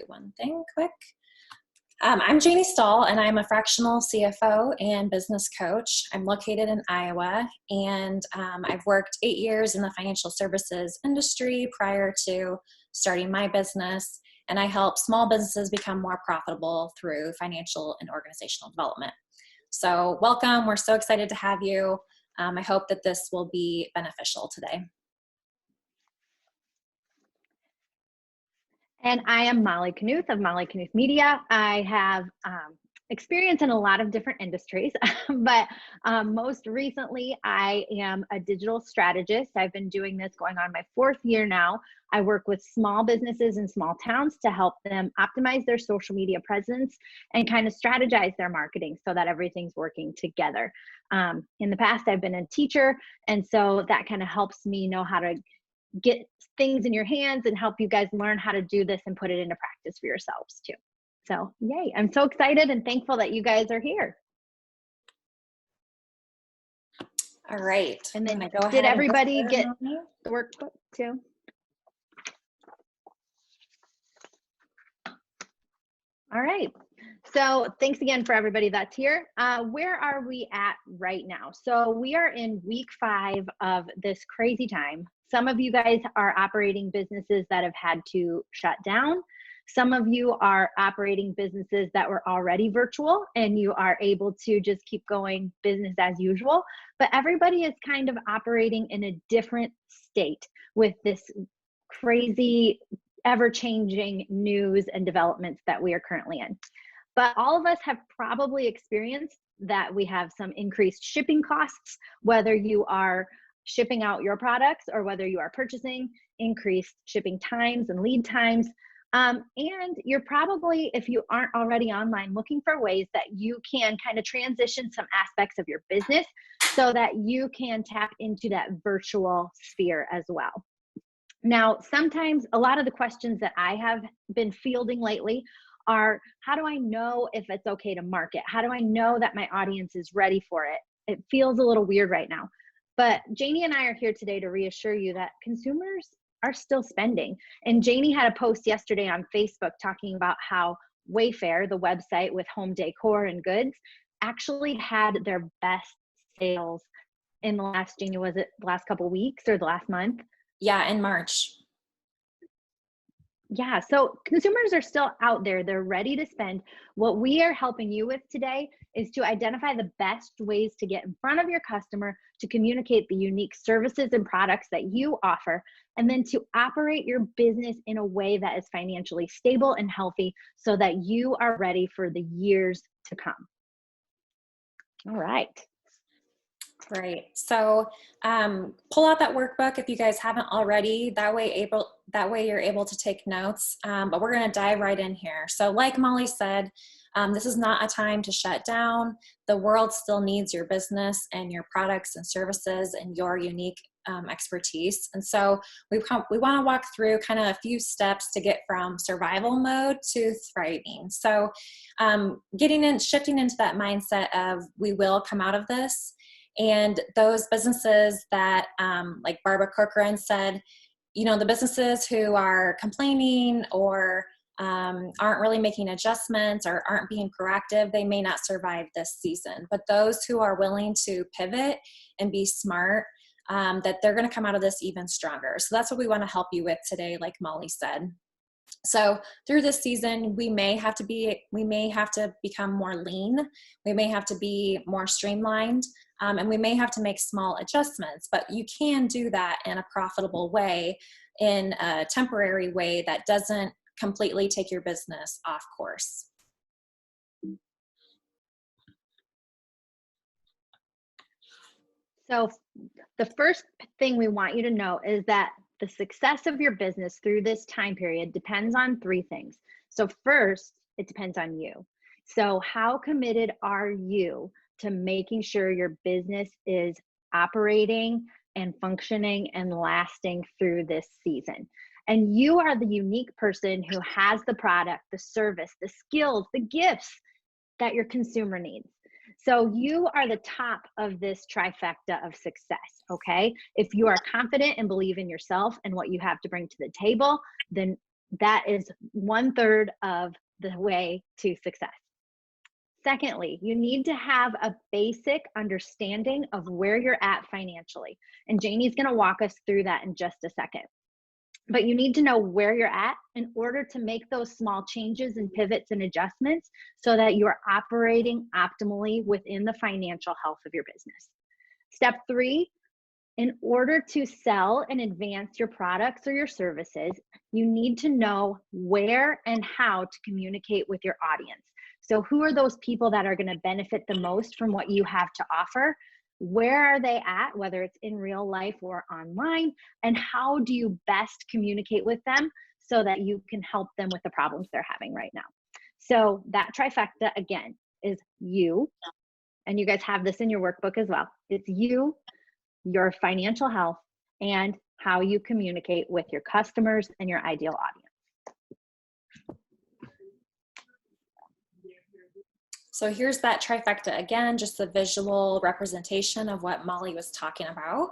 do one thing quick. I'm Janie Stahl, and I'm a fractional CFO and business coach. I'm located in Iowa, and I've worked 8 years in the financial services industry prior to starting my business, and I help small businesses become more profitable through financial and organizational development. So welcome. We're so excited to have you. I hope that this will be beneficial today. And I am Molly Knuth of Molly Knuth Media. I have experience in a lot of different industries, but most recently I am a digital strategist. I've been doing this going on my 4th year now. I work with small businesses in small towns to help them optimize their social media presence and kind of strategize their marketing so that everything's working together. In the past, I've been a teacher, and so that kind of helps me know how to get things in your hands and help you guys learn how to do this and put it into practice for yourselves too. So yay, I'm so excited and thankful that you guys are here. All right. And then go ahead. Did everybody get the workbook too? All right. So thanks again for everybody that's here. Where are we at right now? So we are in week 5 of this crazy time. Some of you guys are operating businesses that have had to shut down. Some of you are operating businesses that were already virtual and you are able to just keep going business as usual. But everybody is kind of operating in a different state with this crazy, ever-changing news and developments that we are currently in. But all of us have probably experienced that we have some increased shipping costs, whether you are shipping out your products or whether you are purchasing, increased shipping times and lead times. And you're probably, if you aren't already online, looking for ways that you can kind of transition some aspects of your business so that you can tap into that virtual sphere as well. Now, sometimes a lot of the questions that I have been fielding lately are, how do I know if it's okay to market? How do I know that my audience is ready for it? It feels a little weird right now. But Janie and I are here today to reassure you that consumers are still spending. And Janie had a post yesterday on Facebook talking about how Wayfair, the website with home decor and goods, actually had their best sales in the last, Janie, was it the last couple of weeks or the last month? Yeah, in March. Yeah, so consumers are still out there. They're ready to spend. What we are helping you with today is to identify the best ways to get in front of your customer, to communicate the unique services and products that you offer, and then to operate your business in a way that is financially stable and healthy so that you are ready for the years to come. All right. Great. So pull out that workbook if you guys haven't already. That way you're able to take notes. But we're going to dive right in here. So like Molly said, this is not a time to shut down. The world still needs your business and your products and services and your unique expertise. And so we want to walk through kind of a few steps to get from survival mode to thriving. So shifting into that mindset of we will come out of this. And those businesses that, like Barbara Corcoran said, you know, the businesses who are complaining or aren't really making adjustments or aren't being proactive, they may not survive this season. But those who are willing to pivot and be smart, that they're going to come out of this even stronger. So that's what we want to help you with today, like Molly said. So through this season, we may have to become more lean. We may have to be more streamlined. And we may have to make small adjustments, but you can do that in a profitable way, in a temporary way that doesn't completely take your business off course. So the first thing we want you to know is that the success of your business through this time period depends on 3 things. So first, it depends on you. So how committed are you to making sure your business is operating and functioning and lasting through this season? And you are the unique person who has the product, the service, the skills, the gifts that your consumer needs. So you are the top of this trifecta of success, okay? If you are confident and believe in yourself and what you have to bring to the table, then That is 1/3 of the way to success. Secondly, you need to have a basic understanding of where you're at financially. And Janie's going to walk us through that in just a second. But you need to know where you're at in order to make those small changes and pivots and adjustments so that you're operating optimally within the financial health of your business. Step 3, in order to sell and advance your products or your services, you need to know where and how to communicate with your audience. So who are those people that are going to benefit the most from what you have to offer? Where are they at, whether it's in real life or online? And how do you best communicate with them so that you can help them with the problems they're having right now? So that trifecta, again, is you, and you guys have this in your workbook as well. It's you, your financial health, and how you communicate with your customers and your ideal audience. So here's that trifecta again, just the visual representation of what Molly was talking about.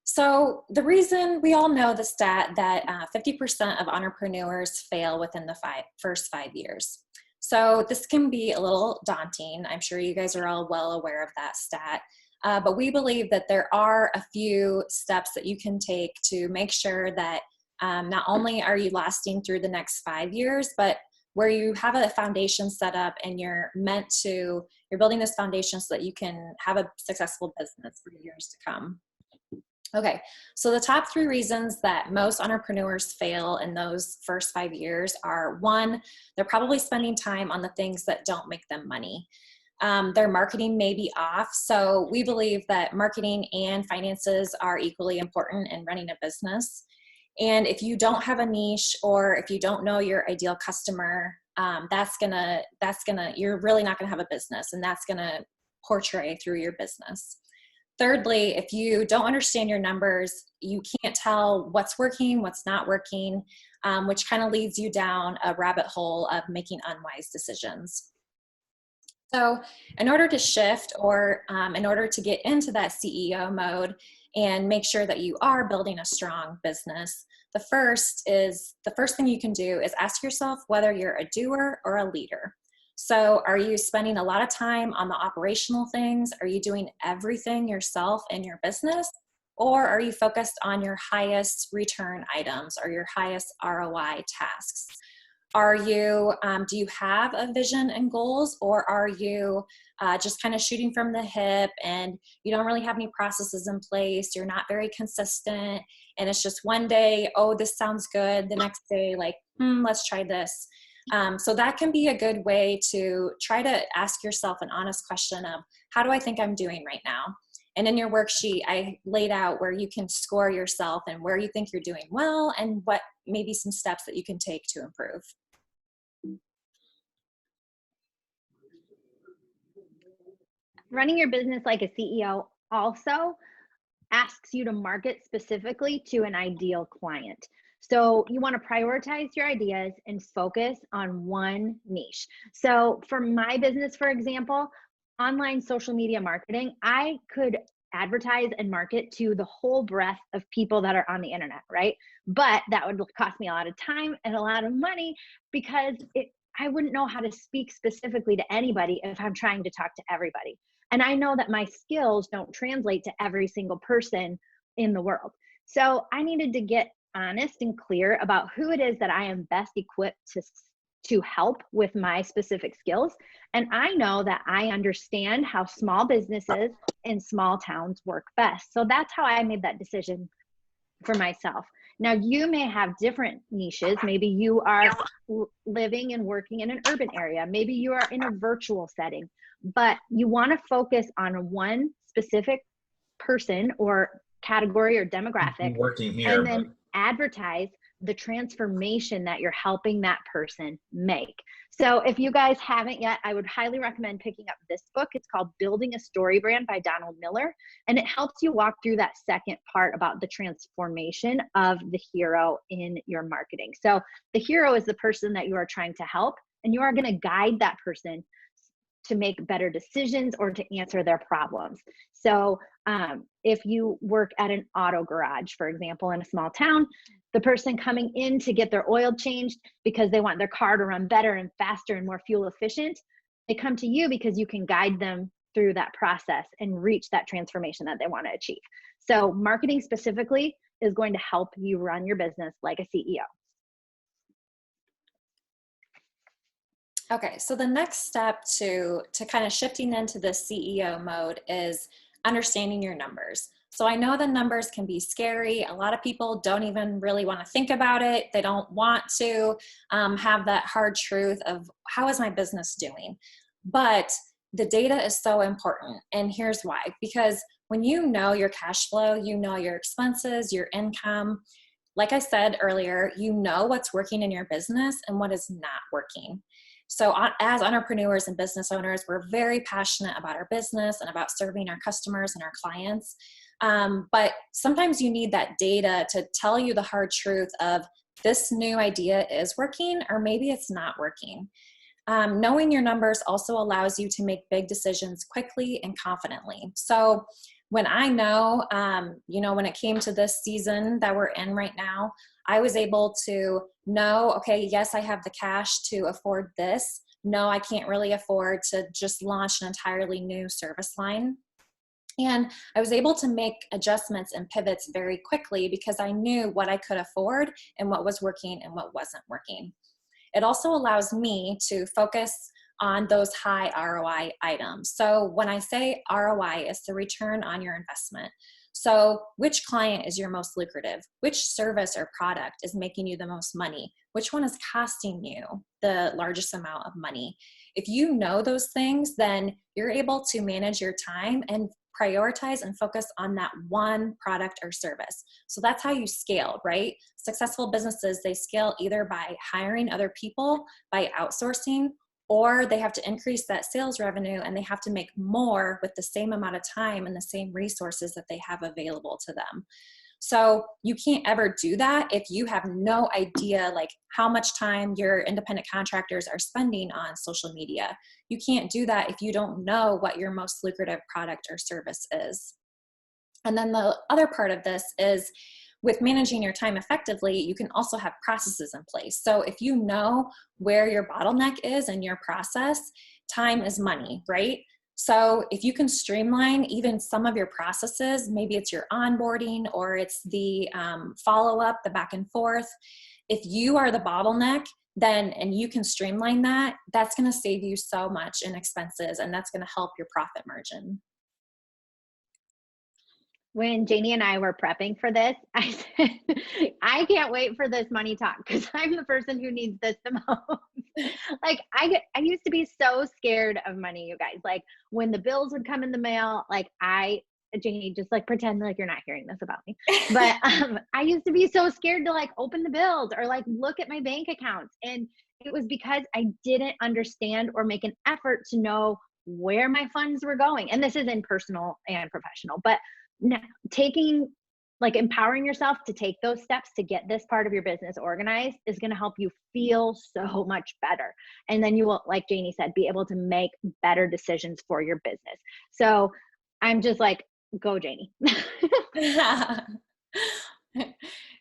So the reason, we all know the stat that 50% of entrepreneurs fail within the first 5 years. So this can be a little daunting. I'm sure you guys are all well aware of that stat. But we believe that there are a few steps that you can take to make sure that not only are you lasting through the next 5 years, but where you have a foundation set up and you're building this foundation so that you can have a successful business for years to come. Okay, so the top 3 reasons that most entrepreneurs fail in those first 5 years are: 1, they're probably spending time on the things that don't make them money. Their marketing may be off. So we believe that marketing and finances are equally important in running a business. And if you don't have a niche, or if you don't know your ideal customer, you're really not gonna have a business, and that's gonna portray through your business. Thirdly, if you don't understand your numbers, you can't tell what's working, what's not working, which kind of leads you down a rabbit hole of making unwise decisions. So in order to shift, or in order to get into that CEO mode and make sure that you are building a strong business, the first thing you can do is ask yourself whether you're a doer or a leader. So are you spending a lot of time on the operational things? Are you doing everything yourself in your business? Or are you focused on your highest return items or your highest ROI tasks? Do you have a vision and goals, or are you just kind of shooting from the hip and you don't really have any processes in place? You're not very consistent, and it's just one day, oh, this sounds good. The next day, like, let's try this. So that can be a good way to try to ask yourself an honest question of, how do I think I'm doing right now? And in your worksheet, I laid out where you can score yourself and where you think you're doing well, and what maybe some steps that you can take to improve. Running your business like a CEO also asks you to market specifically to an ideal client. So you want to prioritize your ideas and focus on one niche. So for my business, for example, online social media marketing, I could advertise and market to the whole breadth of people that are on the internet, right? But that would cost me a lot of time and a lot of money, because I wouldn't know how to speak specifically to anybody if I'm trying to talk to everybody. And I know that my skills don't translate to every single person in the world. So I needed to get honest and clear about who it is that I am best equipped to help with my specific skills. And I know that I understand how small businesses in small towns work best. So that's how I made that decision for myself. Now, you may have different niches. Maybe you are living and working in an urban area. Maybe you are in a virtual setting, but you want to focus on one specific person or category or demographic, working here, and then advertise the transformation that you're helping that person make. So if you guys haven't yet, I would highly recommend picking up this book. It's called Building a Story Brand by Donald Miller. And it helps you walk through that second part about the transformation of the hero in your marketing. So the hero is the person that you are trying to help, and you are going to guide that person to make better decisions or to answer their problems. So if you work at an auto garage, for example, in a small town, the person coming in to get their oil changed because they want their car to run better and faster and more fuel efficient, they come to you because you can guide them through that process and reach that transformation that they want to achieve. So marketing specifically is going to help you run your business like a CEO. Okay, so the next step to kind of shifting into the CEO mode is understanding your numbers. So I know the numbers can be scary. A lot of people don't even really want to think about it. They don't want to have that hard truth of how is my business doing? But the data is so important. And here's why. Because when you know your cash flow, you know your expenses, your income, like I said earlier, you know what's working in your business and what is not working. So as entrepreneurs and business owners, we're very passionate about our business and about serving our customers and our clients. But sometimes you need that data to tell you the hard truth of this new idea is working or maybe it's not working. Knowing your numbers also allows you to make big decisions quickly and confidently. So when I know, when it came to this season that we're in right now, I was able to know, okay, yes, I have the cash to afford this. No, I can't really afford to just launch an entirely new service line. And I was able to make adjustments and pivots very quickly because I knew what I could afford and what was working and what wasn't working. It also allows me to focus on those high ROI items. So when I say ROI, it's the return on your investment. So which client is your most lucrative? Which service or product is making you the most money? Which one is costing you the largest amount of money? If you know those things, then you're able to manage your time and prioritize and focus on that one product or service. So that's how you scale, right? Successful businesses, they scale either by hiring other people, by outsourcing, or they have to increase that sales revenue and they have to make more with the same amount of time and the same resources that they have available to them. So you can't ever do that if you have no idea like how much time your independent contractors are spending on social media. You can't do that if you don't know what your most lucrative product or service is. And then the other part of this is with managing your time effectively, you can also have processes in place. So if you know where your bottleneck is in your process, time is money, right? So if you can streamline even some of your processes, maybe it's your onboarding or it's the follow-up, the back and forth. If you are the bottleneck, then, and you can streamline that, that's going to save you so much in expenses and that's going to help your profit margin. When Janie and I were prepping for this, I said, I can't wait for this money talk because I'm the person who needs this the most. Like I used to be so scared of money, you guys. Like when the bills would come in the mail, like Janie, just like pretend like you're not hearing this about me. But I used to be so scared to like open the bills or like look at my bank accounts. And it was because I didn't understand or make an effort to know where my funds were going. And this is in personal and professional, but now, empowering yourself to take those steps to get this part of your business organized is going to help you feel so much better. And then you will, like Janie said, be able to make better decisions for your business. So I'm just like, go Janie.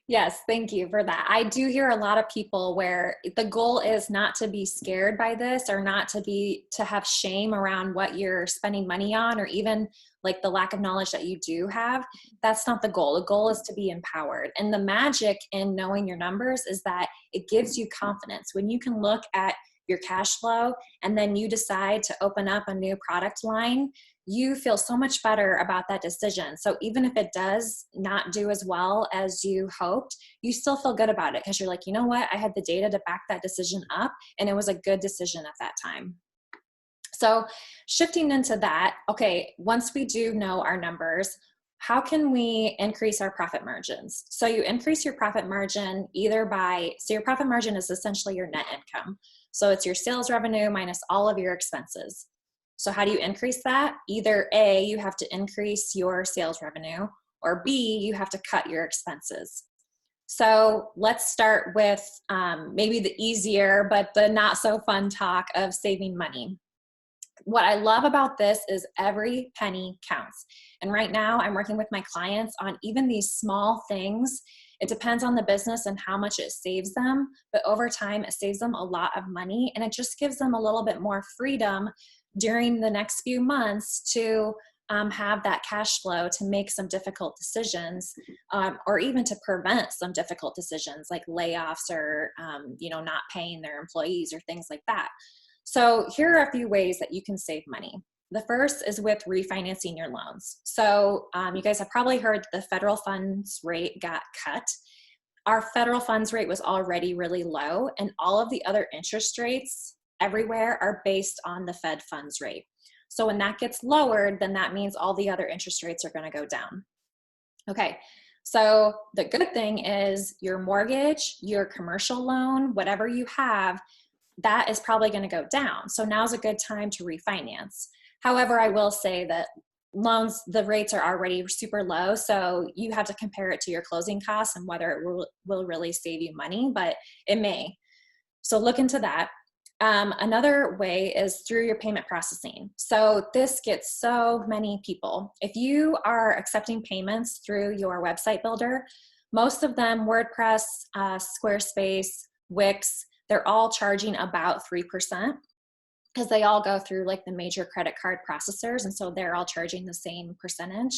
Yes, thank you for that. I do hear a lot of people where the goal is not to be scared by this or not to have shame around what you're spending money on or even like the lack of knowledge that you do have. That's not the goal. The goal is to be empowered. And the magic in knowing your numbers is that it gives you confidence. When you can look at your cash flow and then you decide to open up a new product line, you feel so much better about that decision. So even if it does not do as well as you hoped, you still feel good about it because you're like, you know what? I had the data to back that decision up and it was a good decision at that time. So shifting into that, okay, once we do know our numbers, how can we increase our profit margins? So you increase your profit margin so your profit margin is essentially your net income. So it's your sales revenue minus all of your expenses. So how do you increase that? Either A, you have to increase your sales revenue, or B, you have to cut your expenses. So let's start with maybe the easier, but the not so fun talk of saving money. What I love about this is every penny counts. And right now I'm working with my clients on even these small things. It depends on the business and how much it saves them, but over time it saves them a lot of money, and it just gives them a little bit more freedom during the next few months to have that cash flow to make some difficult decisions, or even to prevent some difficult decisions like layoffs or not paying their employees or things like that. So here are a few ways that you can save money. The first is with refinancing your loans. So you guys have probably heard the federal funds rate got cut. Our federal funds rate was already really low, and all of the other interest rates everywhere are based on the Fed funds rate. So when that gets lowered, then that means all the other interest rates are going to go down. Okay, so the good thing is your mortgage, your commercial loan, whatever you have, that is probably going to go down. So now's a good time to refinance. However, I will say that loans, the rates are already super low, so you have to compare it to your closing costs and whether it will really save you money, but it may. So look into that. Another way is through your payment processing. So this gets so many people. If you are accepting payments through your website builder, most of them, WordPress, Squarespace, Wix, they're all charging about 3% because they all go through like the major credit card processors. And so they're all charging the same percentage.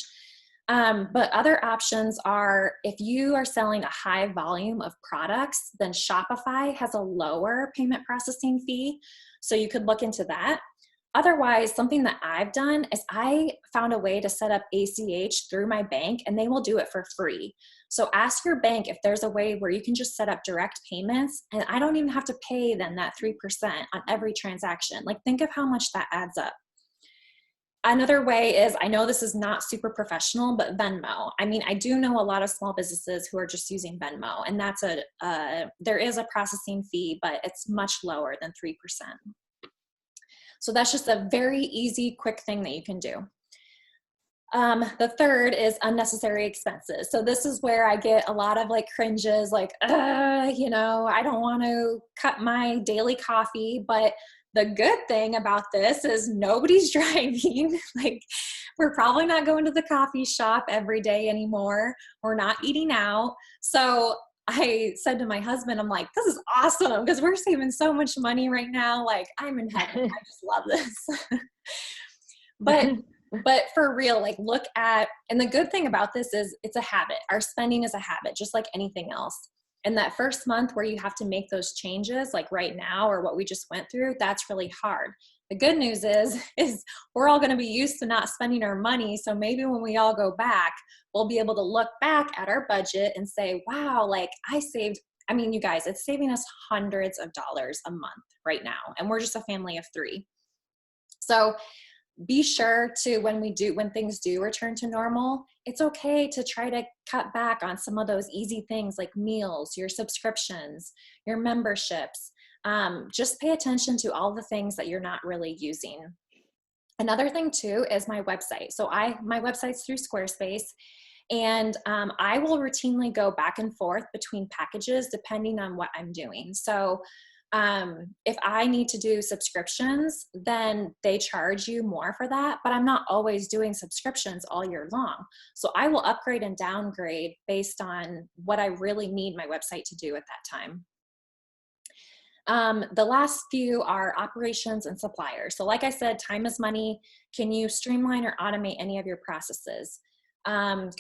But other options are if you are selling a high volume of products, then Shopify has a lower payment processing fee. So you could look into that. Otherwise, something that I've done is I found a way to set up ACH through my bank, and they will do it for free. So ask your bank if there's a way where you can just set up direct payments, and I don't even have to pay them that 3% on every transaction. Like, think of how much that adds up. Another way is, I know this is not super professional, but Venmo. I mean, I do know a lot of small businesses who are just using Venmo, and that's there is a processing fee, but it's much lower than 3%. So that's just a very easy, quick thing that you can do. The third is unnecessary expenses. So this is where I get a lot of like cringes, like, I don't want to cut my daily coffee, but the good thing about this is nobody's driving. Like, we're probably not going to the coffee shop every day anymore. We're not eating out. So I said to my husband, I'm like, this is awesome because we're saving so much money right now. Like, I'm in heaven. I just love this. But for real, like, look at, and the good thing about this is it's a habit. Our spending is a habit, just like anything else. And that first month where you have to make those changes, like right now, or what we just went through, that's really hard. The good news is we're all going to be used to not spending our money. So maybe when we all go back, we'll be able to look back at our budget and say, wow, like I saved, I mean, you guys, it's saving us hundreds of dollars a month right now. And we're just a family of 3. So be sure to, when things do return to normal, it's okay to try to cut back on some of those easy things like meals, your subscriptions, your memberships. Just pay attention to all the things that you're not really using. Another thing too is my website. So my website's through Squarespace, and I will routinely go back and forth between packages depending on what I'm doing. So if I need to do subscriptions, then they charge you more for that, but I'm not always doing subscriptions all year long. So I will upgrade and downgrade based on what I really need my website to do at that time. The last few are operations and suppliers. So like I said, time is money. Can you streamline or automate any of your processes?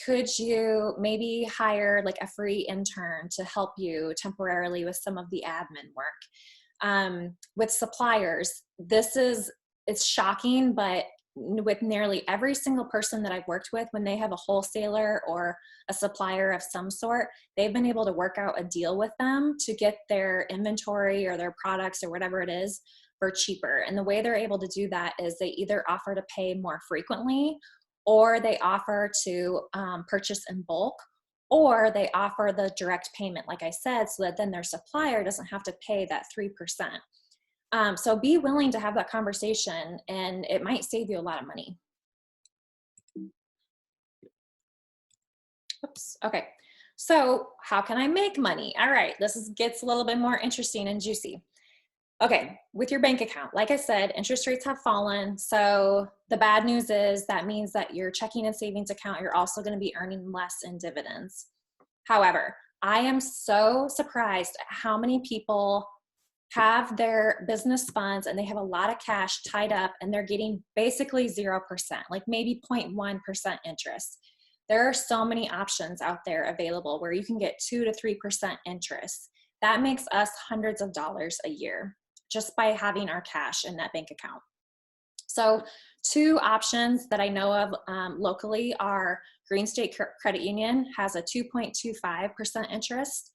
Could you maybe hire like a free intern to help you temporarily with some of the admin work? With suppliers, it's shocking, but with nearly every single person that I've worked with, when they have a wholesaler or a supplier of some sort, they've been able to work out a deal with them to get their inventory or their products or whatever it is for cheaper. And the way they're able to do that is they either offer to pay more frequently, or they offer to purchase in bulk, or they offer the direct payment, like I said, so that then their supplier doesn't have to pay that 3%. So be willing to have that conversation, and it might save you a lot of money. Oops, okay. So how can I make money? All right, gets a little bit more interesting and juicy. Okay, with your bank account, like I said, interest rates have fallen. So the bad news is that means that your checking and savings account, you're also going to be earning less in dividends. However, I am so surprised at how many people have their business funds and they have a lot of cash tied up and they're getting basically 0%, like maybe 0.1% interest. There are so many options out there available where you can get 2 to 3% interest. That makes us hundreds of dollars a year just by having our cash in that bank account. So two options that I know of locally are Green State Credit Union has a 2.25% interest.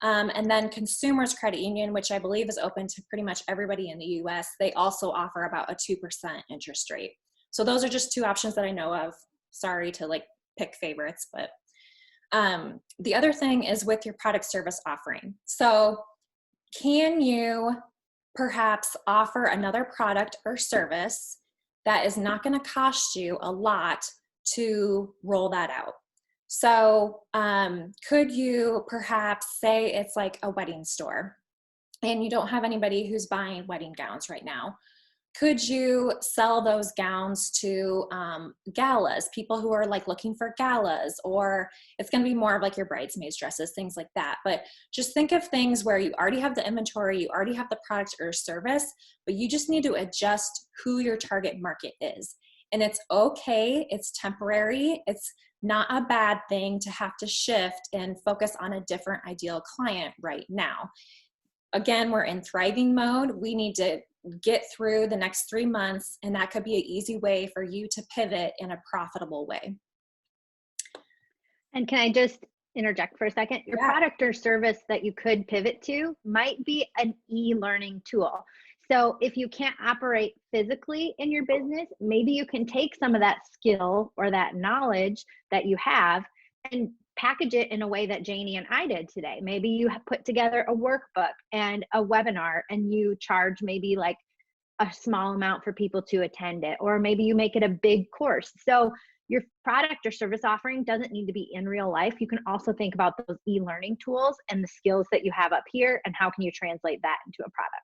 And then Consumers Credit Union, which I believe is open to pretty much everybody in the US, they also offer about a 2% interest rate. So those are just two options that I know of. Sorry to like pick favorites, but the other thing is with your product service offering. So can you perhaps offer another product or service that is not going to cost you a lot to roll that out? So could you perhaps say it's like a wedding store and you don't have anybody who's buying wedding gowns right now? Could you sell those gowns to galas, people who are like looking for galas, or it's going to be more of like your bridesmaids dresses, things like that. But just think of things where you already have the inventory, you already have the product or service, but you just need to adjust who your target market is. And it's okay, it's temporary, it's not a bad thing to have to shift and focus on a different ideal client right now. Again, we're in thriving mode. We need to get through the next 3 months, and that could be an easy way for you to pivot in a profitable way. And can I just interject for a second? Your Yeah. product or service that you could pivot to might be an e-learning tool. So if you can't operate physically in your business, maybe you can take some of that skill or that knowledge that you have and package it in a way that Janie and I did today. Maybe you have put together a workbook and a webinar and you charge maybe like a small amount for people to attend it, or maybe you make it a big course. So your product or service offering doesn't need to be in real life. You can also think about those e-learning tools and the skills that you have up here and how can you translate that into a product.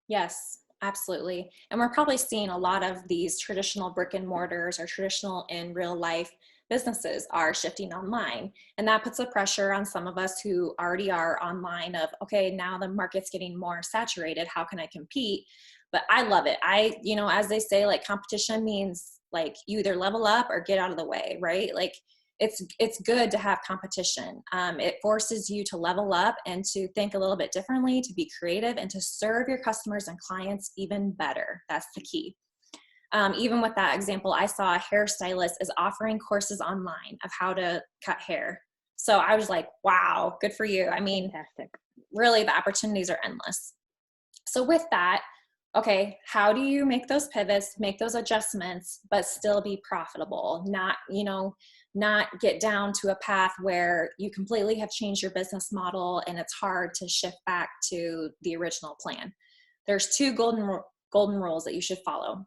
Yes, absolutely. And we're probably seeing a lot of these traditional brick and mortars or traditional in real life businesses are shifting online. And that puts a pressure on some of us who already are online of, okay, now the market's getting more saturated. How can I compete? But I love it. As they say, like competition means like you either level up or get out of the way, right? Like it's good to have competition. It forces you to level up and to think a little bit differently, to be creative, and to serve your customers and clients even better. That's the key. Even with that example, I saw a hairstylist is offering courses online of how to cut hair. So I was like, wow, good for you. I mean, Fantastic. really, the opportunities are endless. So with that, okay, how do you make those pivots, make those adjustments, but still be profitable? Not get down to a path where you completely have changed your business model and it's hard to shift back to the original plan. There's two golden rules that you should follow.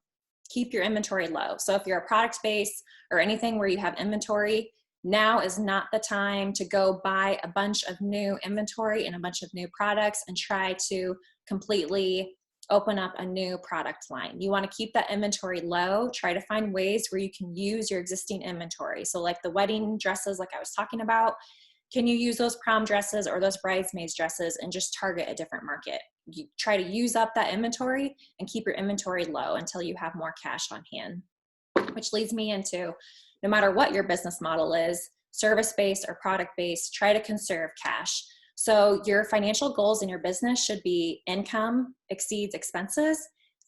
Keep your inventory low. So if you're a product base or anything where you have inventory, now is not the time to go buy a bunch of new inventory and a bunch of new products and try to completely open up a new product line. You want to keep that inventory low. Try to find ways where you can use your existing inventory. So like the wedding dresses, like I was talking about, can you use those prom dresses or those bridesmaids dresses and just target a different market? You try to use up that inventory and keep your inventory low until you have more cash on hand, which leads me into no matter what your business model is, service-based or product-based, try to conserve cash. So your financial goals in your business should be income exceeds expenses.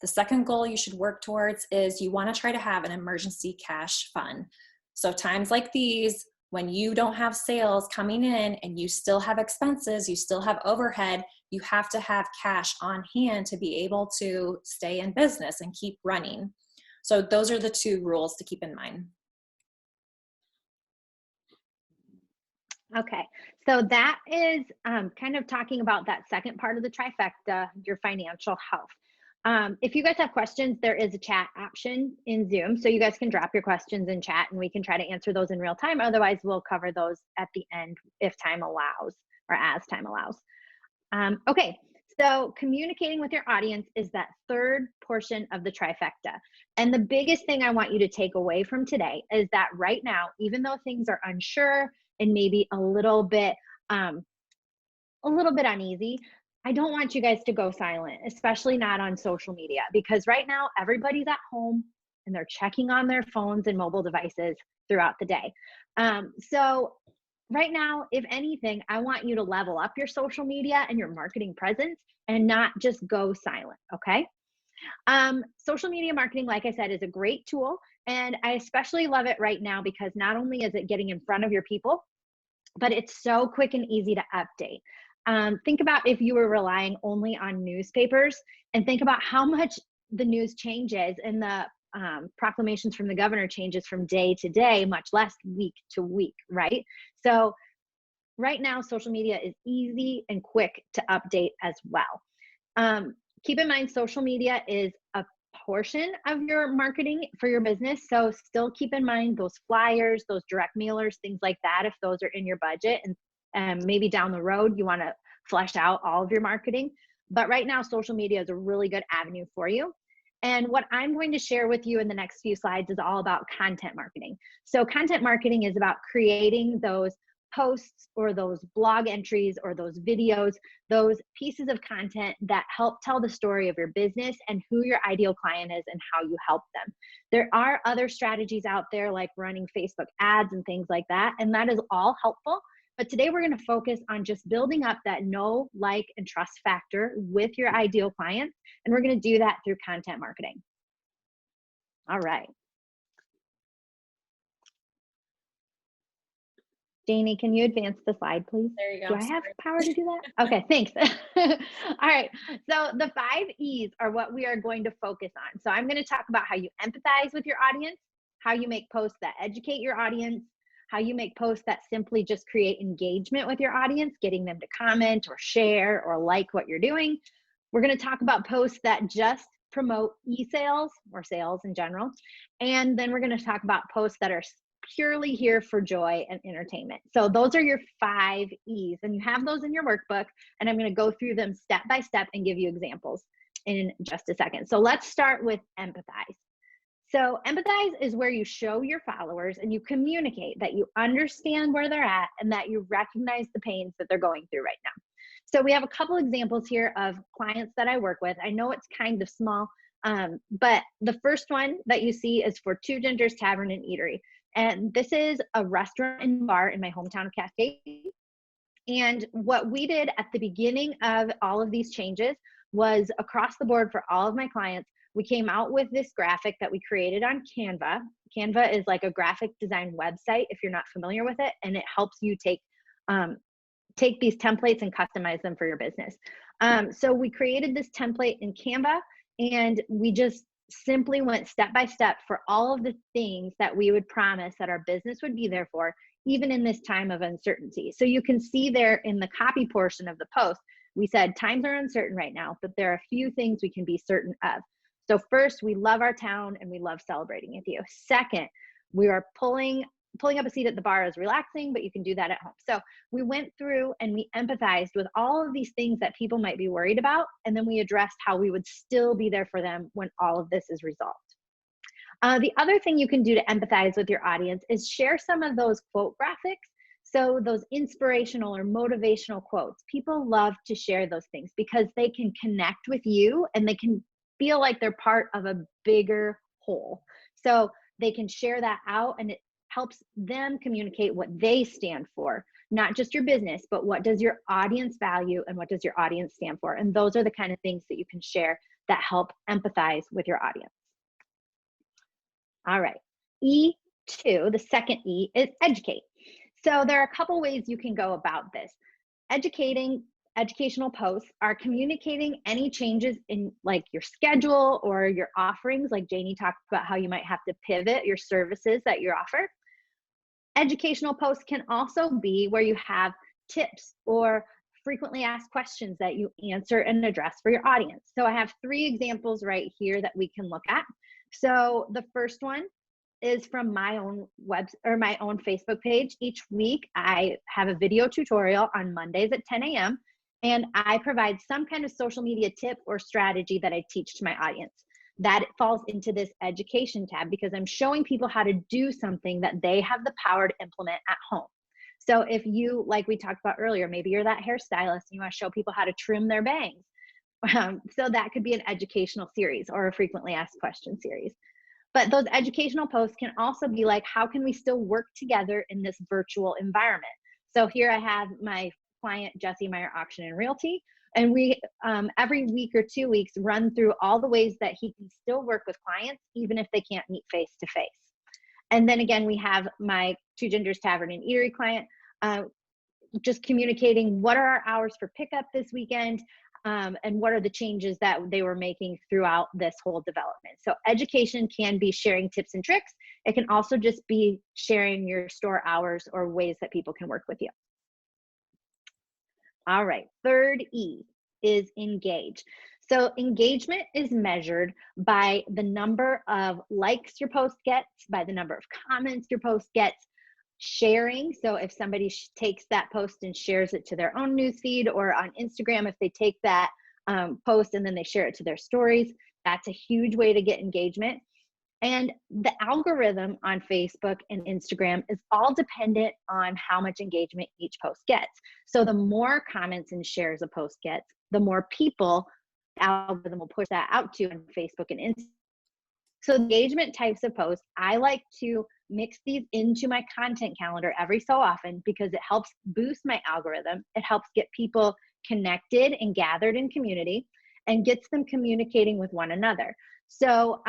The second goal you should work towards is you want to try to have an emergency cash fund. So times like these, when you don't have sales coming in and you still have expenses, you still have overhead, you have to have cash on hand to be able to stay in business and keep running. So those are the two rules to keep in mind. Okay, so that is kind of talking about that second part of the trifecta, your financial health. If you guys have questions, there is a chat option in Zoom, so you guys can drop your questions in chat and we can try to answer those in real time. Otherwise, we'll cover those at the end if time allows or as time allows. Okay, So communicating with your audience is that third portion of the trifecta. And the biggest thing I want you to take away from today is that right now, even though things are unsure and maybe a little bit uneasy, I don't want you guys to go silent, especially not on social media, because right now everybody's at home and they're checking on their phones and mobile devices throughout the day. So right now, if anything, I want you to level up your social media and your marketing presence and not just go silent, okay? Social media marketing, like I said, is a great tool. And I especially love it right now because not only is it getting in front of your people, but it's so quick and easy to update. Think about if you were relying only on newspapers, and think about how much the news changes and the proclamations from the governor changes from day to day, much less week to week, right? So right now, social media is easy and quick to update as well. Keep in mind, social media is a portion of your marketing for your business. So still keep in mind those flyers, those direct mailers, things like that, if those are in your budget, and maybe down the road, you want to flesh out all of your marketing. But right now, social media is a really good avenue for you. And what I'm going to share with you in the next few slides is all about content marketing. So content marketing is about creating those posts or those blog entries or those videos, those pieces of content that help tell the story of your business and who your ideal client is and how you help them. There are other strategies out there like running Facebook ads and things like that, and that is all helpful. But today we're going to focus on just building up that know, like, and trust factor with your ideal clients, and we're going to do that through content marketing. All right. Janie, can you advance the slide, please? There you go. Do I have power to do that? Okay, thanks. All right, so the 5 E's are what we are going to focus on. So I'm going to talk about how you empathize with your audience, how you make posts that educate your audience, how you make posts that simply just create engagement with your audience, getting them to comment or share or like what you're doing. We're going to talk about posts that just promote e-sales or sales in general. And then we're going to talk about posts that are purely here for joy and entertainment. So those are your 5 E's, and you have those in your workbook, and I'm going to go through them step by step and give you examples in just a second. So let's start with empathize. So empathize is where you show your followers and you communicate that you understand where they're at and that you recognize the pains that they're going through right now. So we have a couple examples here of clients that I work with. I know it's kind of small, but the first one that you see is for Two Gingers Tavern and Eatery. And this is a restaurant and bar in my hometown of Cascade. And what we did at the beginning of all of these changes was across the board for all of my clients, we came out with this graphic that we created on Canva. Canva is like a graphic design website if you're not familiar with it, and it helps you take these templates and customize them for your business. So we created this template in Canva, and we just simply went step by step for all of the things that we would promise that our business would be there for, even in this time of uncertainty. So you can see there in the copy portion of the post, we said times are uncertain right now, but there are a few things we can be certain of. So first, we love our town and we love celebrating with you. Second, we are pulling up a seat at the bar is relaxing, but you can do that at home. So we went through and we empathized with all of these things that people might be worried about, and then we addressed how we would still be there for them when all of this is resolved. The other thing you can do to empathize with your audience is share some of those quote graphics. So those inspirational or motivational quotes, people love to share those things because they can connect with you and they can feel like they're part of a bigger whole. So they can share that out, and it helps them communicate what they stand for, not just your business, but what does your audience value and what does your audience stand for? And those are the kind of things that you can share that help empathize with your audience. All right, E2, the second E, is educate. So there are a couple ways you can go about this. Educational posts are communicating any changes in like your schedule or your offerings, like Janie talked about how you might have to pivot your services that you offer. Educational posts can also be where you have tips or frequently asked questions that you answer and address for your audience. So I have 3 examples right here that we can look at. So the first one is from my own my own Facebook page. Each week I have a video tutorial on Mondays at 10 a.m. And I provide some kind of social media tip or strategy that I teach to my audience. That falls into this education tab because I'm showing people how to do something that they have the power to implement at home. So if you, like we talked about earlier, maybe you're that hairstylist and you want to show people how to trim their bangs. So that could be an educational series or a frequently asked questions series. But those educational posts can also be like, how can we still work together in this virtual environment? So here I have my client, Jesse Meyer Auction and Realty, and we every week or 2 weeks run through all the ways that he can still work with clients, even if they can't meet face to face. And then again, we have my Two Gingers Tavern and Eatery client, just communicating what are our hours for pickup this weekend, and what are the changes that they were making throughout this whole development. So education can be sharing tips and tricks. It can also just be sharing your store hours or ways that people can work with you. All right, third E is engage. So engagement is measured by the number of likes your post gets, by the number of comments your post gets, sharing. So if somebody takes that post and shares it to their own newsfeed, or on Instagram, if they take that post and then they share it to their stories, that's a huge way to get engagement. And the algorithm on Facebook and Instagram is all dependent on how much engagement each post gets. So the more comments and shares a post gets, the more people the algorithm will push that out to on Facebook and Instagram. So engagement types of posts, I like to mix these into my content calendar every so often because it helps boost my algorithm. It helps get people connected and gathered in community and gets them communicating with one another. So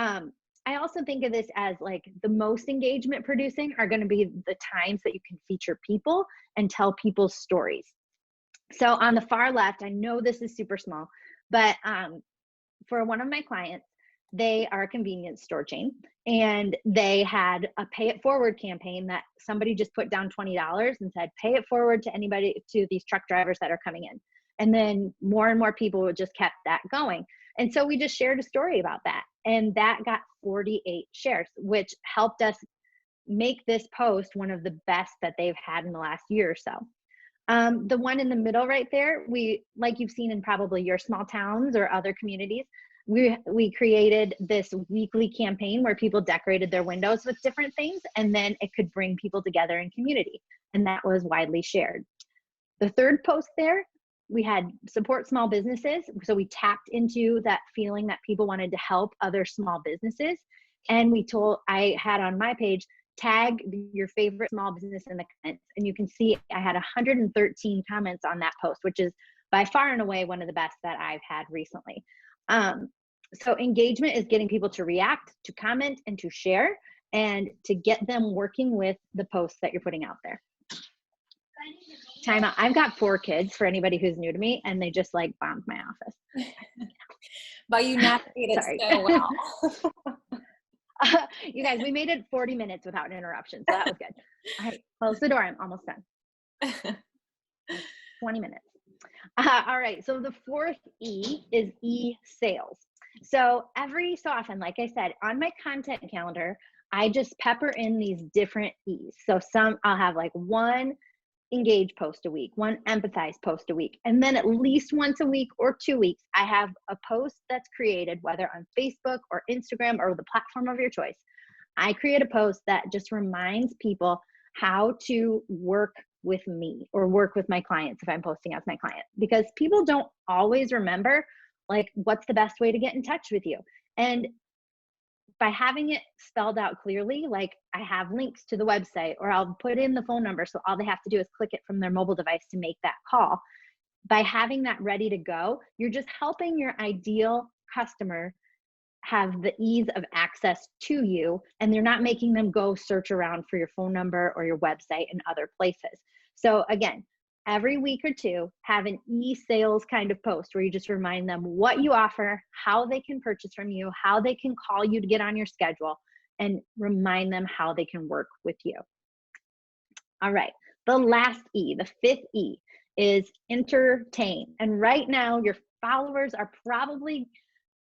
I also think of this as like the most engagement producing are going to be the times that you can feature people and tell people's stories. So on the far left, I know this is super small, but for one of my clients, they are a convenience store chain, and they had a pay it forward campaign that somebody just put down $20 and said, pay it forward to anybody, to these truck drivers that are coming in. And then more and more people just kept that going. And so we just shared a story about that. And that got 48 shares, which helped us make this post one of the best that they've had in the last year or so. The one in the middle right there, we, like you've seen in probably your small towns or other communities, we created this weekly campaign where people decorated their windows with different things, and then it could bring people together in community. And that was widely shared. The third post there, we had support small businesses. So we tapped into that feeling that people wanted to help other small businesses. And I had on my page, tag your favorite small business in the comments. And you can see I had 113 comments on that post, which is by far and away one of the best that I've had recently. So engagement is getting people to react, to comment, and to share, and to get them working with the posts that you're putting out there. Time out. I've got 4 kids for anybody who's new to me, and they just like bombed my office. But you navigated so well. You guys, we made it 40 minutes without an interruption, so that was good. All right, close the door. I'm almost done. 20 minutes. All right, so the fourth E is e-sales. So every so often, like I said, on my content calendar, I just pepper in these different E's. So I'll have like 1 engage post a week, 1 empathize post a week, and then at least once a week or 2 weeks, I have a post that's created, whether on Facebook or Instagram or the platform of your choice. I create a post that just reminds people how to work with me or work with my clients if I'm posting as my client, because people don't always remember like what's the best way to get in touch with you. And by having it spelled out clearly, like I have links to the website, or I'll put in the phone number so all they have to do is click it from their mobile device to make that call. By having that ready to go, you're just helping your ideal customer have the ease of access to you, and they're not making them go search around for your phone number or your website and other places. So again, every week or 2, have an e-sales kind of post where you just remind them what you offer, how they can purchase from you, how they can call you to get on your schedule, and remind them how they can work with you. All right, the last E, the 5th E, is entertain. And right now, your followers are probably,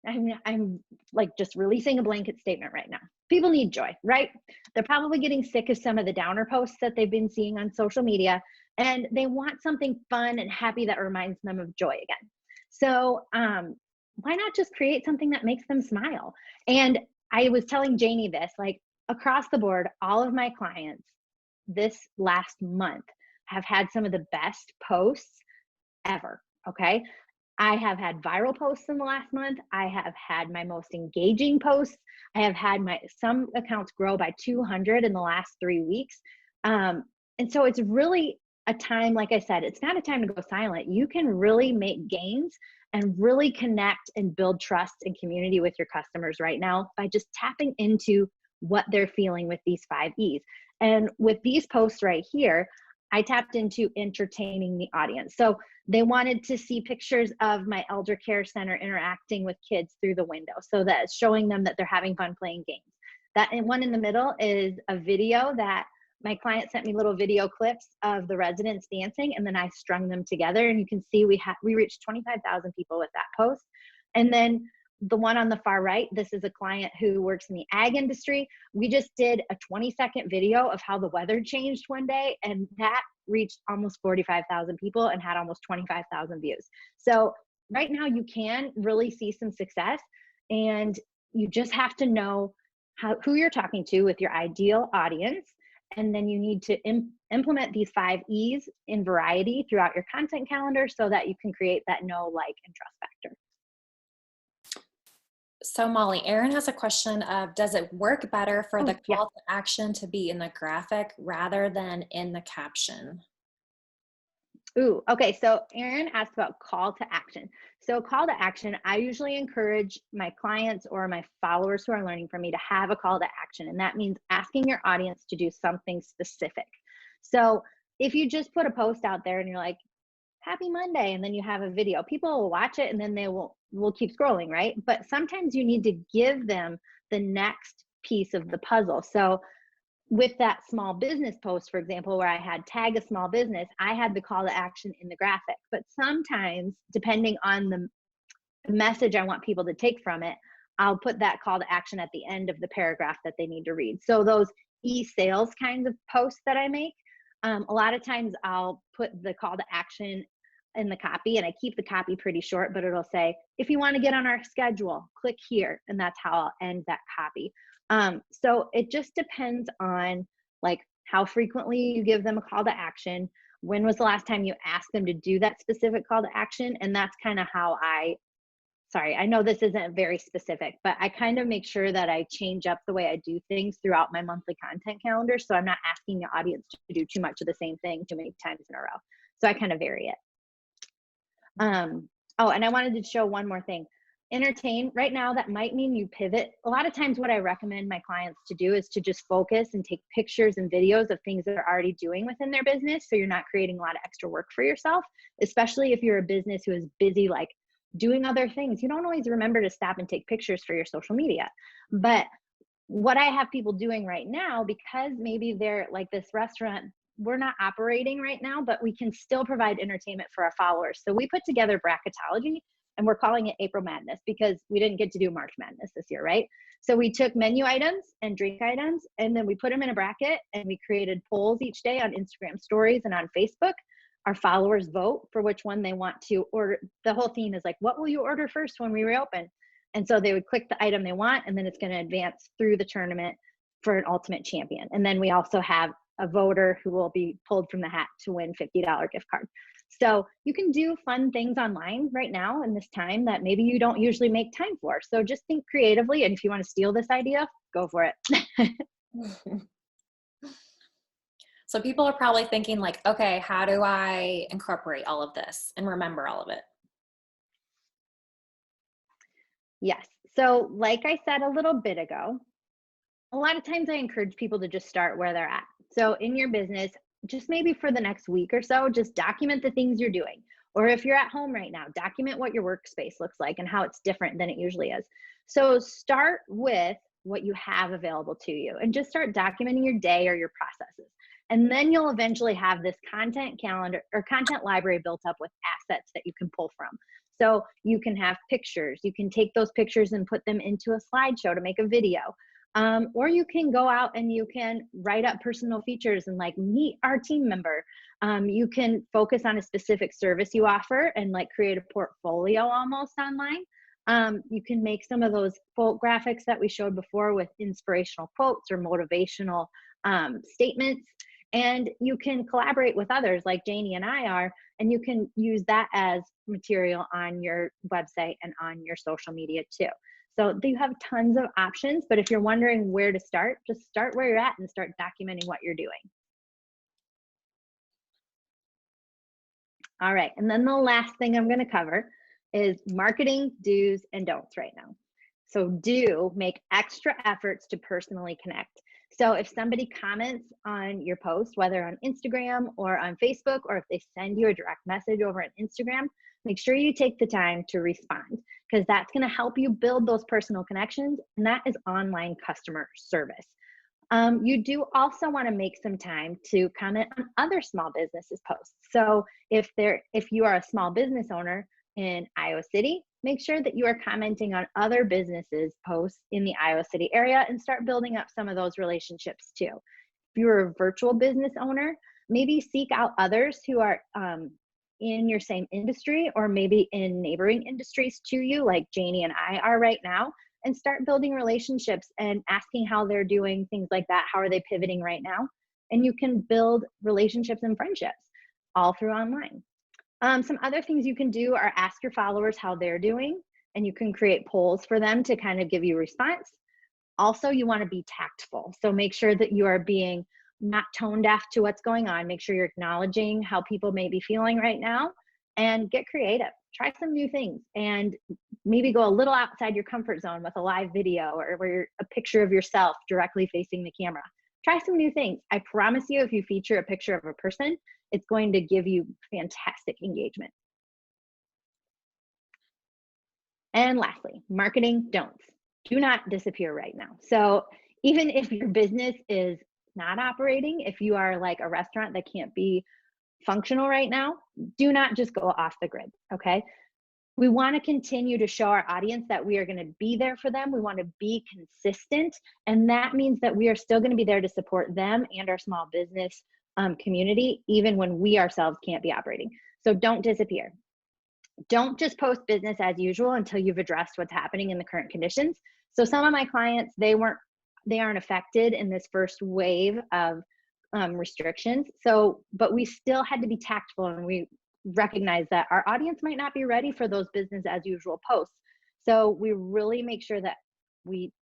I'm like just releasing a blanket statement right now. People need joy, right? They're probably getting sick of some of the downer posts that they've been seeing on social media. and they want something fun and happy that reminds them of joy again. So why not just create something that makes them smile? And I was telling Janie this, like, across the board, all of my clients this last month have had some of the best posts ever. Okay. I have had viral posts in the last month. I have had my most engaging posts. I have had some accounts grow by 200 in the last 3 weeks. And so it's really a time, like I said, it's not a time to go silent. You can really make gains and really connect and build trust and community with your customers right now by just tapping into what they're feeling with these 5 E's. And with these posts right here, I tapped into entertaining the audience. So they wanted to see pictures of my elder care center interacting with kids through the window. So that's showing them that they're having fun playing games. That one in the middle is a video that my client sent me little video clips of the residents dancing, and then I strung them together. And you can see we reached 25,000 people with that post. And then the one on the far right, this is a client who works in the ag industry. We just did a 20-second video of how the weather changed one day, and that reached almost 45,000 people and had almost 25,000 views. So right now you can really see some success, and you just have to know who you're talking to with your ideal audience. And then you need to implement these 5 E's in variety throughout your content calendar so that you can create that know, like, and trust factor. So Molly, Erin has a question of, does it work better for the Yeah. call to action to be in the graphic rather than in the caption? Ooh, okay. So Erin asked about call to action. So call to action, I usually encourage my clients or my followers who are learning from me to have a call to action. And that means asking your audience to do something specific. So if you just put a post out there and you're like, happy Monday, and then you have a video, people will watch it and then they will keep scrolling, right? But sometimes you need to give them the next piece of the puzzle. So with that small business post, for example, where I had tag a small business, I had the call to action in the graphic. But sometimes, depending on the message I want people to take from it, I'll put that call to action at the end of the paragraph that they need to read. So those e-sales kinds of posts that I make, a lot of times I'll put the call to action in the copy, and I keep the copy pretty short, but it'll say, if you want to get on our schedule, click here. And that's how I'll end that copy. So it just depends on, like, how frequently you give them a call to action. When was the last time you asked them to do that specific call to action? And that's kind of how sorry, I know this isn't very specific, but I kind of make sure that I change up the way I do things throughout my monthly content calendar. So I'm not asking the audience to do too much of the same thing too many times in a row. So I kind of vary it. Oh, and I wanted to show one more thing. Entertain, right now, that might mean you pivot. A lot of times what I recommend my clients to do is to just focus and take pictures and videos of things that they're already doing within their business, so you're not creating a lot of extra work for yourself, especially if you're a business who is busy, like, doing other things. You don't always remember to stop and take pictures for your social media. But what I have people doing right now, because maybe they're like, this restaurant, we're not operating right now, but we can still provide entertainment for our followers. So we put together bracketology, and we're calling it April Madness because we didn't get to do March Madness this year, right? So we took menu items and drink items, and then we put them in a bracket, and we created polls each day on Instagram stories and on Facebook. Our followers vote for which one they want to order. The whole theme is like, what will you order first when we reopen? And so they would click the item they want, and then it's going to advance through the tournament for an ultimate champion. And then we also have a voter who will be pulled from the hat to win $50 gift card. So you can do fun things online right now in this time that maybe you don't usually make time for. So just think creatively. And if you want to steal this idea, go for it. So people are probably thinking, like, okay, how do I incorporate all of this and remember all of it? Yes. So like I said a little bit ago, a lot of times I encourage people to just start where they're at. So in your business, just maybe for the next week or so, just document the things you're doing. Or if you're at home right now, document what your workspace looks like and how it's different than it usually is. So start with what you have available to you and just start documenting your day or your processes. And then you'll eventually have this content calendar or content library built up with assets that you can pull from. So you can have pictures. You can take those pictures and put them into a slideshow to make a video. Or you can go out and you can write up personal features and like meet our team member. You can focus on a specific service you offer and like create a portfolio almost online. You can make some of those quote graphics that we showed before with inspirational quotes or motivational statements. And you can collaborate with others like Janie and I are, and you can use that as material on your website and on your social media too. So you have tons of options, but if you're wondering where to start, just start where you're at and start documenting what you're doing. All right, and then the last thing I'm going to cover is marketing do's and don'ts right now. So do make extra efforts to personally connect. So if somebody comments on your post, whether on Instagram or on Facebook, or if they send you a direct message over on Instagram, make sure you take the time to respond, because that's going to help you build those personal connections, and that is online customer service. You do also want to make some time to comment on other small businesses posts. So if you are a small business owner in Iowa City, make sure that you are commenting on other businesses posts in the Iowa City area and start building up some of those relationships too. If you're a virtual business owner, maybe seek out others who are in your same industry or maybe in neighboring industries to you, like Janie and I are right now, and start building relationships and asking how they're doing, things like that. How are they pivoting right now? And you can build relationships and friendships all through online. Some other things you can do are ask your followers how they're doing, and you can create polls for them to kind of give you a response. Also, you want to be tactful. So make sure that you are being not tone deaf to what's going on. Make sure you're acknowledging how people may be feeling right now, and get creative. Try some new things and maybe go a little outside your comfort zone with a live video or where a picture of yourself directly facing the camera. Try some new things. I promise you, if you feature a picture of a person, it's going to give you fantastic engagement. And lastly, marketing don'ts. Do not disappear right now. So even if your business is not operating, if you are like a restaurant that can't be functional right now, do not just go off the grid, okay? We want to continue to show our audience that we are going to be there for them. We want to be consistent, and that means that we are still going to be there to support them and our small business community, even when we ourselves can't be operating. So don't disappear. Don't just post business as usual until you've addressed what's happening in the current conditions. So some of my clients, they aren't affected in this first wave of restrictions. So, but we still had to be tactful, and we recognize that our audience might not be ready for those business as usual posts. So we really make sure that we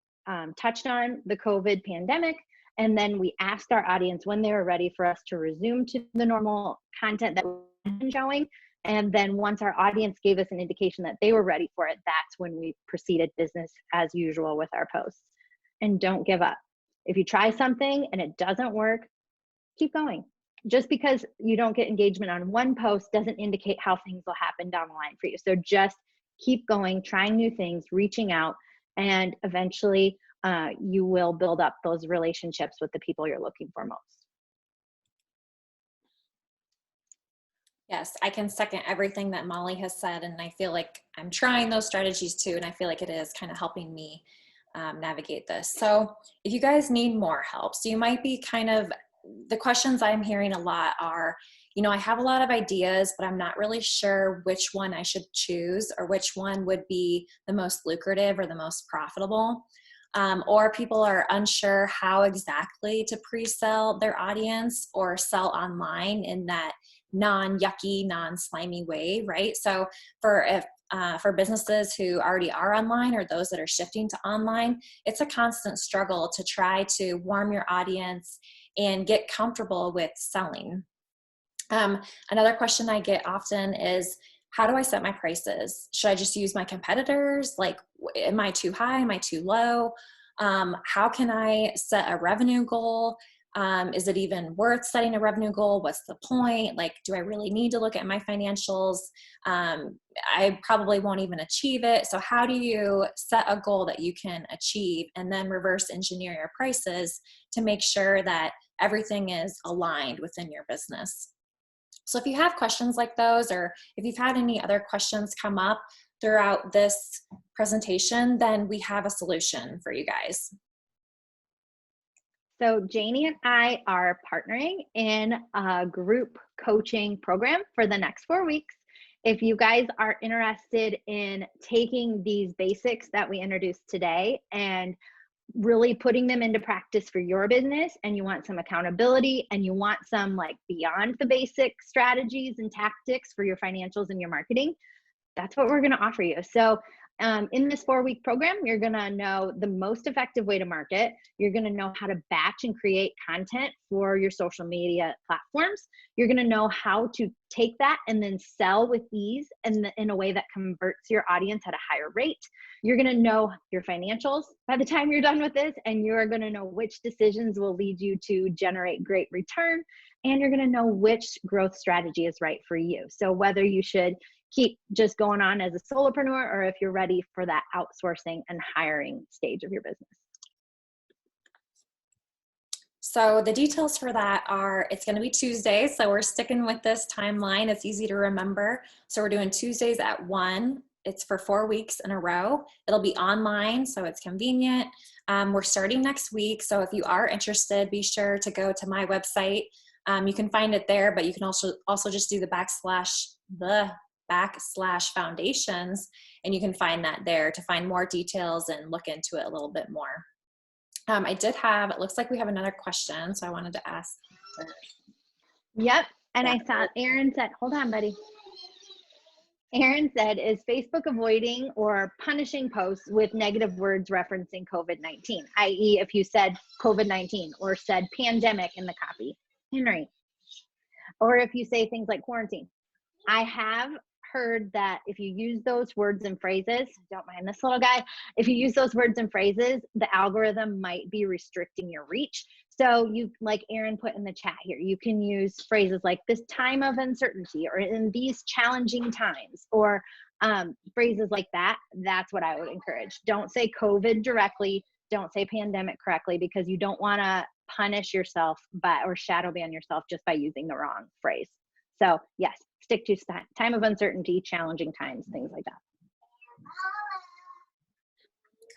touched on the COVID pandemic, and then we asked our audience when they were ready for us to resume to the normal content that we've been showing. And then once our audience gave us an indication that they were ready for it, that's when we proceeded business as usual with our posts. And don't give up. If you try something and it doesn't work, keep going. Just because you don't get engagement on one post doesn't indicate how things will happen down the line for you. So just keep going, trying new things, reaching out, and eventually you will build up those relationships with the people you're looking for most. Yes, I can second everything that Molly has said, and I feel like I'm trying those strategies too, and I feel like it is kind of helping me navigate this. So if you guys need more help, so you might be the questions I'm hearing a lot are, I have a lot of ideas, but I'm not really sure which one I should choose or which one would be the most lucrative or the most profitable. Or people are unsure how exactly to pre-sell their audience or sell online in that non-yucky, non-slimy way, right? So for businesses who already are online or those that are shifting to online, it's a constant struggle to try to warm your audience and get comfortable with selling. Another question I get often is, how do I set my prices? Should I just use my competitors? Like, am I too high? Am I too low? How can I set a revenue goal? Is it even worth setting a revenue goal? What's the point? Like, do I really need to look at my financials? I probably won't even achieve it. So how do you set a goal that you can achieve and then reverse engineer your prices to make sure that everything is aligned within your business? So if you have questions like those, or if you've had any other questions come up throughout this presentation, then we have a solution for you guys. So Janie and I are partnering in a group coaching program for the next 4 weeks. If you guys are interested in taking these basics that we introduced today and really putting them into practice for your business, and you want some accountability, and you want some like beyond the basic strategies and tactics for your financials and your marketing, that's what we're going to offer you. So in this 4-week program, you're going to know the most effective way to market. You're going to know how to batch and create content for your social media platforms. You're going to know how to take that and then sell with ease and in a way that converts your audience at a higher rate. You're going to know your financials by the time you're done with this, and you're going to know which decisions will lead you to generate great return. And you're going to know which growth strategy is right for you. So whether you should keep just going on as a solopreneur, or if you're ready for that outsourcing and hiring stage of your business. So the details for that are, it's going to be Tuesdays. So we're sticking with this timeline. It's easy to remember. So we're doing Tuesdays at 1. It's for 4 weeks in a row. It'll be online, so it's convenient. We're starting next week. So if you are interested, be sure to go to my website. You can find it there, but you can also just do the backslash foundations, and you can find that there to find more details and look into it a little bit more. I did have, it looks like we have another question, so I wanted to ask. Yep, and I saw Aaron said, hold on, buddy. Aaron said, is Facebook avoiding or punishing posts with negative words referencing COVID-19, i.e. if you said COVID-19 or said pandemic in the copy, Henry, or if you say things like quarantine. I have heard that if you use those words and phrases, don't mind this little guy, if you use those words and phrases, the algorithm might be restricting your reach. So you, like Aaron put in the chat here, you can use phrases like this time of uncertainty, or in these challenging times, or phrases like that. That's what I would encourage. Don't say COVID directly. Don't say pandemic correctly, because you don't want to punish yourself or shadow ban yourself just by using the wrong phrase. So yes, stick to time of uncertainty, challenging times, things like that.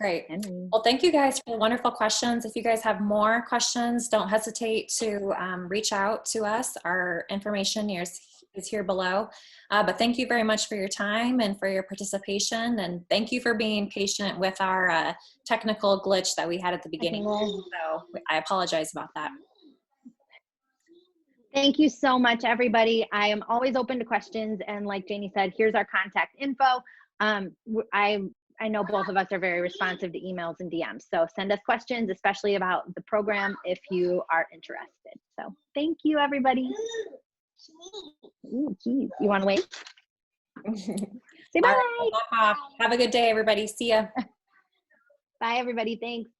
Great. Well, thank you guys for the wonderful questions. If you guys have more questions, don't hesitate to reach out to us. Our information is here below. But thank you very much for your time and for your participation. And thank you for being patient with our technical glitch that we had at the beginning. So I apologize about that. Thank you so much, everybody. I am always open to questions. And like Janie said, here's our contact info. I know both of us are very responsive to emails and DMs. So send us questions, especially about the program, if you are interested. So thank you, everybody. Ooh, geez. You want to wait? Say bye. Right, have a good day, everybody. See ya. Bye, everybody. Thanks.